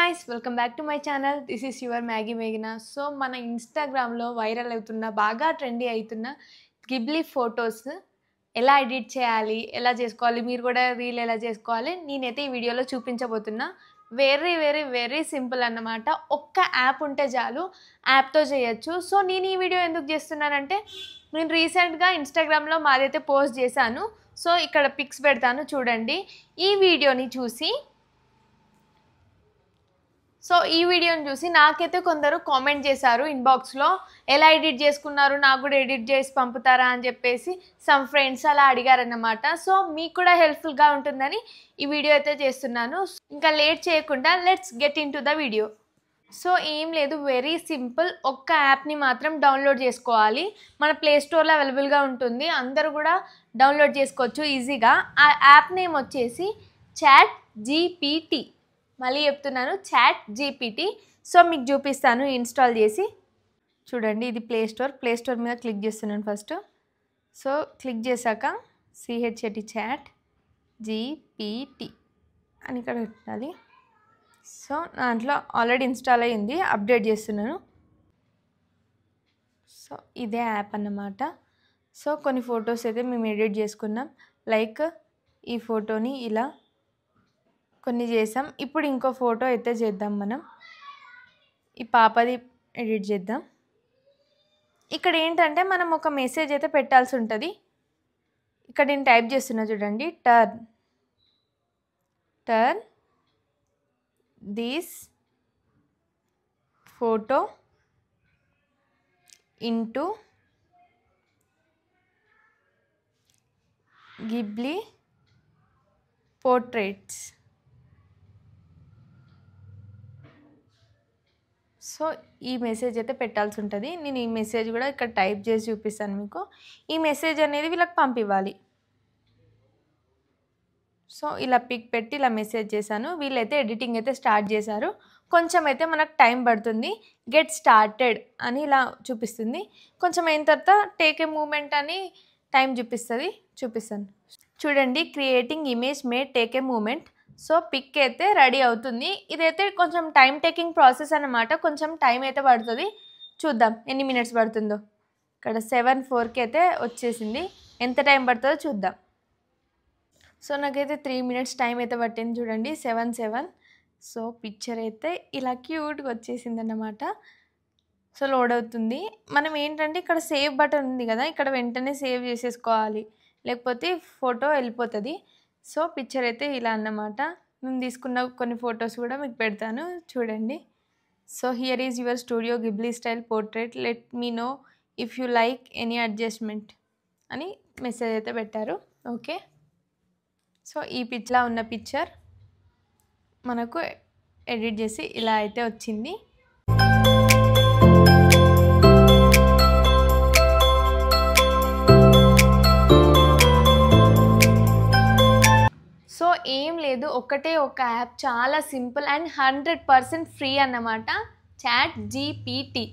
guys, welcome back to my channel. This is your Maggie Meghna. So మన Instagram లో viral అవుతున్న బాగా trendy అవుతున్న గిబ్లీ ఫోటోస్ ఎలా ఎడిట్ చేయాలి, ఎలా చేసుకోవాలి, మీరు కూడా రీల్ ఎలా చేసుకోవాలి నేనైతే ఈ వీడియోలో చూపించబోతున్నా. వెరీ సింపుల్ అన్నమాట. ఒక్క యాప్ ఉంటే చాలు, యాప్తో చేయొచ్చు. సో నేను ఈ వీడియో ఎందుకు చేస్తున్నానంటే నేను రీసెంట్గా ఇన్‌స్టాగ్రామ్లో మాదైతే పోస్ట్ చేశాను. సో ఇక్కడ పిక్స్ పెడతాను చూడండి. ఈ వీడియోని చూసి నాకైతే కొందరు కామెంట్ చేశారు ఇన్బాక్స్లో, ఎలా ఎడిట్ చేసుకున్నారు, నాకు కూడా ఎడిట్ చేసి పంపుతారా అని చెప్పేసి సమ్ ఫ్రెండ్స్ అలా అడిగారన్నమాట. సో మీకు కూడా హెల్ప్ఫుల్గా ఉంటుందని ఈ వీడియో అయితే చేస్తున్నాను. ఇంకా లేట్ చేయకుండా let's get in to the video. So ఏం లేదు, వెరీ సింపుల్. ఒక్క యాప్ని మాత్రం డౌన్లోడ్ చేసుకోవాలి. మన ప్లే స్టోర్లో అవైలబుల్గా ఉంటుంది, అందరూ కూడా డౌన్లోడ్ చేసుకోవచ్చు ఈజీగా. ఆ యాప్ నేమ్ వచ్చేసి చాట్ జీపీటీ. మళ్ళీ చెప్తున్నాను, చాట్ జీపీటీ. సో మీకు చూపిస్తాను ఇన్స్టాల్ చేసి. చూడండి, ఇది ప్లే స్టోర్ మీద క్లిక్ చేస్తున్నాను ఫస్ట్. సో క్లిక్ చేశాక CHAT చాట్ జీపీటీ అని ఇక్కడ పెట్టాలి. సో దాంట్లో ఆల్రెడీ ఇన్స్టాల్ అయ్యింది, అప్డేట్ చేస్తున్నాను. సో ఇదే యాప్ అన్నమాట. సో కొన్ని ఫొటోస్ అయితే మేము ఎడిట్ చేసుకున్నాం. లైక్ ఈ ఫోటోని ఇలా కొన్ని చేసాం. ఇప్పుడు ఇంకో ఫోటో అయితే చేద్దాం మనం. ఈ పాపది ఎడిట్ చేద్దాం. ఇక్కడ ఏంటంటే మనం ఒక మెసేజ్ అయితే పెట్టాల్సి ఉంటుంది. ఇక్కడ నేను టైప్ చేస్తున్నా చూడండి, turn this photo into Ghibli portraits. So ఈ మెసేజ్ అయితే పెట్టాల్సి ఉంటుంది. నేను ఈ మెసేజ్ కూడా ఇక్కడ టైప్ చేసి చూపిస్తాను మీకు. ఈ మెసేజ్ అనేది వీళ్ళకి పంపివ్వాలి. సో ఇలా పిక్ పెట్టి ఇలా మెసేజ్ చేశాను. వీళ్ళైతే ఎడిటింగ్ అయితే స్టార్ట్ చేశారు. కొంచెం అయితే మనకు టైం పడుతుంది. గెట్ స్టార్టెడ్ అని ఇలా చూపిస్తుంది. కొంచెం అయిన తర్వాత టేక్ ఏ మూమెంట్ అని టైం చూపిస్తాను. చూడండి, creating image may take a moment. So pic అయితే రెడీ అవుతుంది. ఇదైతే కొంచెం టైం టేకింగ్ ప్రాసెస్ అన్నమాట. కొంచెం టైం అయితే పడుతుంది. చూద్దాం ఎన్ని మినిట్స్ పడుతుందో. ఇక్కడ 7:04కి అయితే వచ్చేసింది. ఎంత టైం పడుతుందో చూద్దాం. సో నాకైతే 3 మినిట్స్ టైం అయితే పట్టింది. చూడండి 7:07. సో పిక్చర్ అయితే ఇలా క్యూట్గా వచ్చేసింది అన్నమాట. సో లోడ్ అవుతుంది. మనం ఏంటంటే ఇక్కడ సేవ్ బటన్ ఉంది కదా, ఇక్కడ వెంటనే సేవ్ చేసేసుకోవాలి, లేకపోతే ఫోటో వెళ్ళిపోతుంది. సో పిక్చర్ అయితే ఇలా అన్నమాట. మేము తీసుకున్న కొన్ని ఫొటోస్ కూడా మీకు పెడతాను చూడండి. So here is your Studio Ghibli style portrait, let me know if you like any adjustment అని మెసేజ్ అయితే పెట్టారు. ఓకే, సో ఈ పిక్లా ఉన్న పిక్చర్ మనకు ఎడిట్ చేసి ఇలా అయితే వచ్చింది. సో ఏం లేదు, ఒక యాప్, చాలా సింపుల్ అండ్ 100% ఫ్రీ అన్నమాట. చాట్ జీపీటీ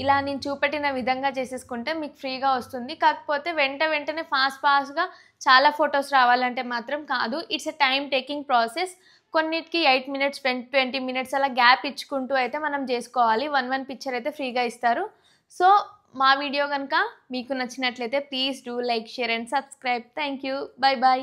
ఇలా నేను చూపెట్టిన విధంగా చేసేసుకుంటే మీకు ఫ్రీగా వస్తుంది. కాకపోతే వెంటనే ఫాస్ట్గా చాలా ఫొటోస్ రావాలంటే మాత్రం కాదు. It's a time taking process. కొన్నిటికి 8 మినిట్స్ 20 మినిట్స్ అలా గ్యాప్ ఇచ్చుకుంటూ అయితే మనం చేసుకోవాలి. వన్ పిక్చర్ అయితే ఫ్రీగా ఇస్తారు. సో మా వీడియో కనుక మీకు నచ్చినట్లయితే please do like, share and subscribe. Thank you. By.